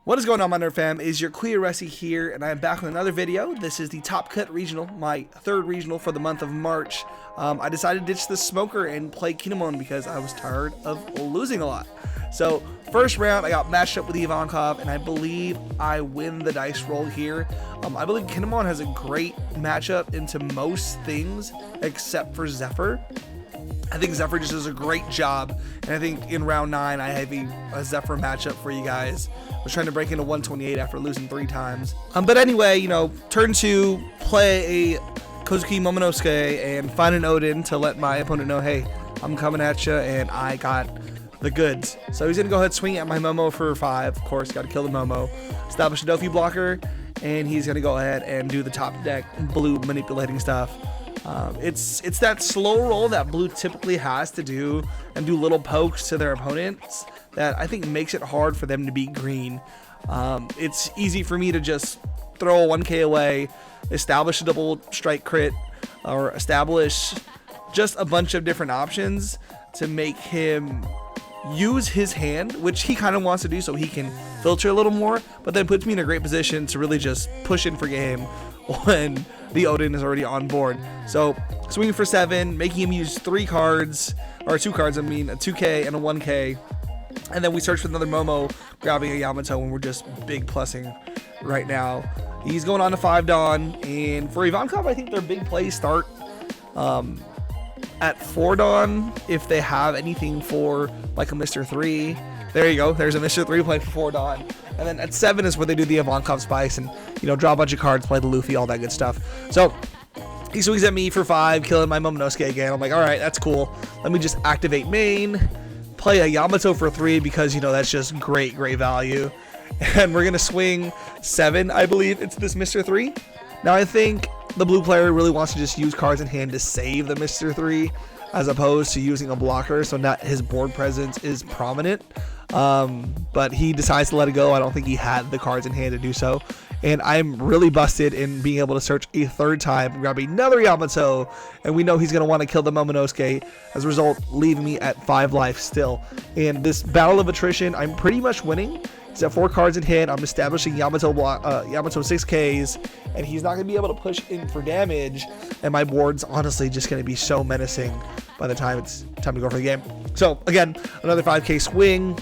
What is going on, my nerd fam? Is your Queer Resi here, and I am back with another video. This is the Top Cut Regional, my third regional for the month of March. I decided to ditch the smoker and play Kinemon because I was tired of losing a lot. So, first round, I got matched up with Ivankov, and I believe I win the dice roll here. I believe Kinemon has a great matchup into most things except for Zephyr. I think Zephyr just does a great job, and I think in round 9 I have a Zephyr matchup for you guys. I was trying to break into 128 after losing 3 times. But anyway, turn 2, play a Kozuki Momonosuke and find an Odin to let my opponent know, hey, I'm coming at you, and I got the goods. So he's going to go ahead and swing at my Momo for 5. Of course, got to kill the Momo. Establish a Dofi blocker, and he's going to go ahead and do the top deck blue manipulating stuff. It's that slow roll that blue typically has to do and do little pokes to their opponents that I think makes it hard for them to beat green. It's easy for me to just throw a 1k away, establish a double strike crit, or establish just a bunch of different options to make him use his hand, which he kind of wants to do so he can filter a little more, but then puts me in a great position to really just push in for game when the Odin is already on board. So swinging for 7, making him use 3 cards, or 2 cards, a 2k and a 1k, and then we search for another Momo, grabbing a Yamato, and we're just big plussing right now. He's going on to 5 Dawn, and for Ivankov, I think their big plays start at 4 Dawn if they have anything for like a Mr. 3. There you go, there's a Mr. 3 playing for 4 Dawn. And then at 7 is where they do the Ivankov Spice and, draw a bunch of cards, play the Luffy, all that good stuff. So he swings at me for 5, killing my Momonosuke again. I'm like, alright, that's cool. Let me just activate main, play a Yamato for 3 because, that's just great value. And we're going to swing 7, I believe, it's this Mr. 3. Now I think the blue player really wants to just use cards in hand to save the Mr. 3 as opposed to using a blocker so that his board presence is prominent. But he decides to let it go. I don't think he had the cards in hand to do so. And I'm really busted in being able to search a 3rd time, grab another Yamato, and we know he's going to want to kill the Momonosuke, as a result, leaving me at 5 life still. And this battle of attrition, I'm pretty much winning. He's at 4 cards in hand. I'm establishing Yamato 6Ks, and he's not going to be able to push in for damage, and my board's honestly just going to be so menacing by the time it's time to go for the game. So, again, another 5k swing.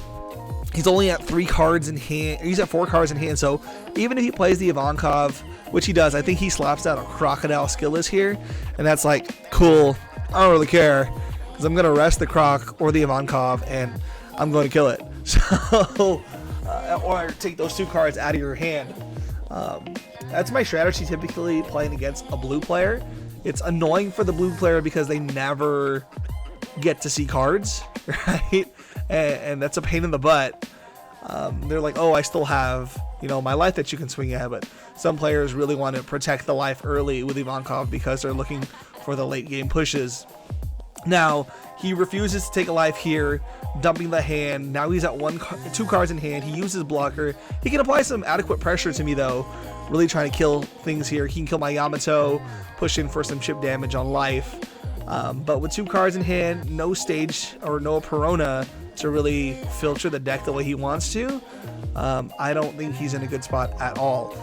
He's only at 3 cards in hand. He's at 4 cards in hand, so even if he plays the Ivankov, which he does, I think he slaps out a Crocodile Skillless here, and that's like, cool, I don't really care, because I'm going to rest the Croc or the Ivankov, and I'm going to kill it. So, or take those 2 cards out of your hand. That's my strategy typically playing against a blue player. It's annoying for the blue player because they never get to see cards, right? And that's a pain in the butt. They're like, oh, I still have, my life that you can swing at, but some players really want to protect the life early with Ivankov because they're looking for the late game pushes. Now, he refuses to take a life here, dumping the hand. Now he's at 2 cards in hand. He uses blocker. He can apply some adequate pressure to me, though, really trying to kill things here. He can kill my Yamato, push in for some chip damage on life. But with 2 cards in hand, no stage or no Perona to really filter the deck the way he wants to, I don't think he's in a good spot at all.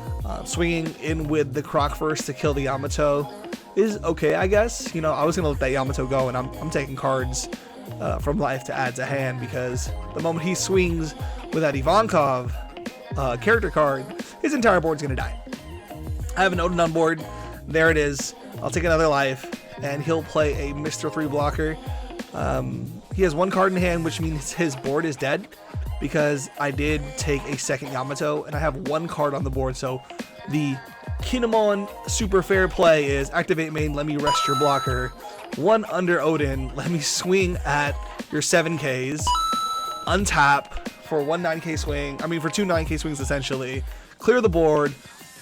Swinging in with the Croc first to kill the Yamato is okay, I guess. I was gonna let that Yamato go, and I'm taking cards from life to add to hand, because the moment he swings with that Ivankov character card, his entire board's gonna die. I have an Odin on board. There it is. I'll take another life, and he'll play a Mr. 3 blocker. He has 1 card in hand, which means his board is dead, because I did take a second Yamato, and I have 1 card on the board. So the Kinemon super fair play is activate main, let me rest your blocker. 1 under Odin, let me swing at your 7Ks, untap for 1 9k swing, for 2 9k swings essentially, clear the board,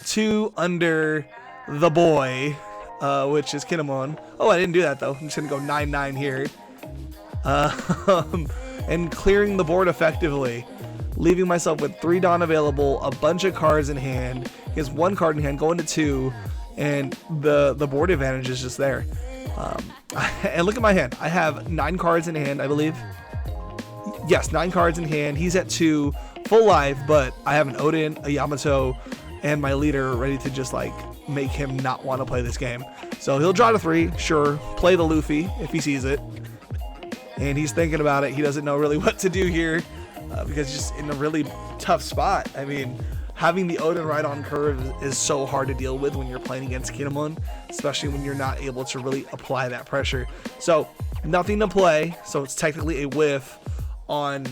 2 under the boy, which is Kinemon. Oh, I didn't do that though. I'm just gonna go 9-9 here. And clearing the board effectively, leaving myself with 3 Dawn available, a bunch of cards in hand. He has 1 card in hand, going to 2, and the board advantage is just there. And look at my hand. I have 9 cards in hand, I believe. yes, 9 cards in hand. He's at 2, full life, but I have an Odin, a Yamato, and my leader ready to just like make him not want to play this game. So he'll draw to 3, sure, play the Luffy if he sees it. And he's thinking about it. He doesn't know really what to do here because he's just in a really tough spot. I mean, having the Odin right on curve is so hard to deal with when you're playing against Kinemon, especially when you're not able to really apply that pressure. So nothing to play, so it's technically a whiff on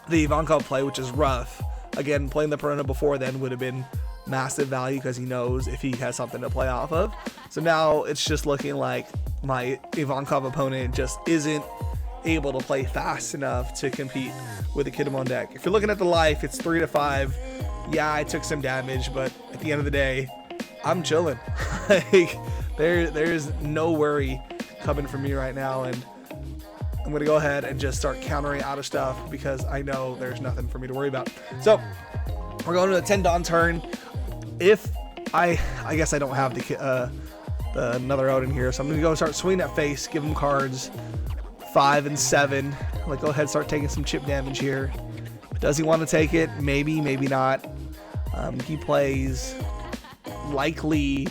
the Ivankov play, which is rough. Again, playing the Perona before then would have been massive value because he knows if he has something to play off of. So now it's just looking like my Ivankov opponent just isn't able to play fast enough to compete with the Kinemon deck. If you're looking at the life, it's 3 to 5. Yeah, I took some damage, but at the end of the day, I'm chilling. Like, there's no worry coming from me right now, and I'm gonna go ahead and just start countering out of stuff because I know there's nothing for me to worry about. So we're going to a 10 Dawn turn. If I guess I don't have the another Odin here, so I'm gonna go start swinging at face, give him cards 5 and 7. Like, go ahead and start taking some chip damage here. Does he want to take it? Maybe, maybe not. He plays likely,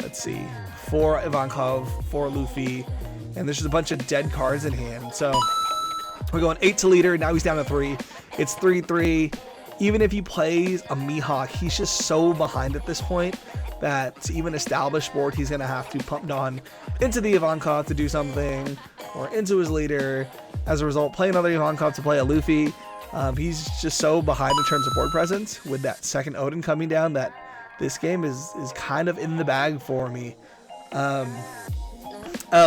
let's see, 4 Ivankov, 4 Luffy, and there's just a bunch of dead cards in hand. So we're going 8 to leader. Now he's down to 3. It's 3-3. Even if he plays a Mihawk, he's just so behind at this point that to even establish board, he's going to have to pump Dawn into the Ivankov to do something, or into his leader. As a result, play another Ivankov to play a Luffy. He's just so behind in terms of board presence with that second Odin coming down that this game is kind of in the bag for me.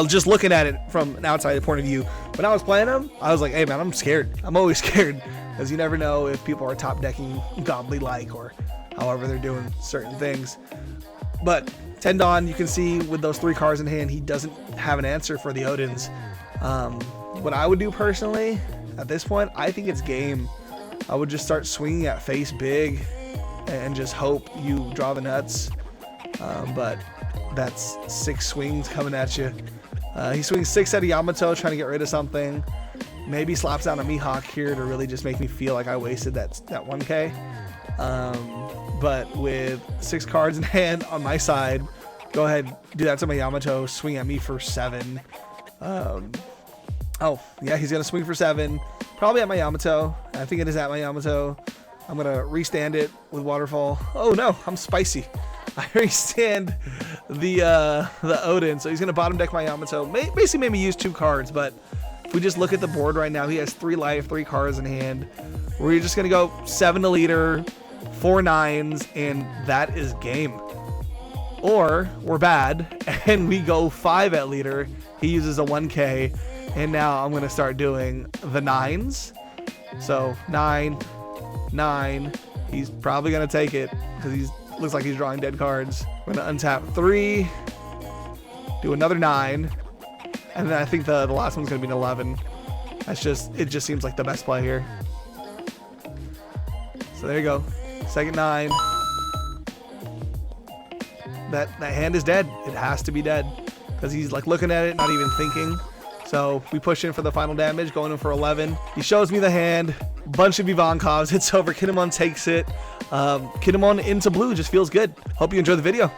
Just looking at it from an outside point of view, when I was playing him, I was like, hey man, I'm scared. I'm always scared because you never know if people are top decking godly like or however they're doing certain things. But 10 Dawn, you can see with those 3 cards in hand, he doesn't have an answer for the Odins. What I would do personally at this point, I think it's game. I would just start swinging at face big and just hope you draw the nuts. But that's 6 swings coming at you. He swings 6 at a Yamato trying to get rid of something. Maybe slaps down a Mihawk here to really just make me feel like I wasted that 1k. But with 6 cards in hand on my side, go ahead, do that to my Yamato, swing at me for 7. Oh, yeah, he's going to swing for 7. Probably at my Yamato. I think it is at my Yamato. I'm going to restand it with Waterfall. Oh, no, I'm spicy. I restand the Odin, so he's going to bottom deck my Yamato. Basically made me use 2 cards, but if we just look at the board right now, he has 3 life, 3 cards in hand. We're just going to go 7 to leader, 4 9s, and that is game. Or we're bad, and we go 5 at leader. He uses a 1k. And now I'm going to start doing the 9s. So 9, 9. He's probably going to take it because he looks like he's drawing dead cards. We're going to untap 3, do another 9, and then I think the last one's going to be an 11. It just seems like the best play here. So there you go. Second 9. That hand is dead. It has to be dead because he's like looking at it, not even thinking. So we push in for the final damage, going in for 11. He shows me the hand, bunch of Ivankovs, it's over, Kinemon takes it. Kinemon into blue just feels good. Hope you enjoyed the video.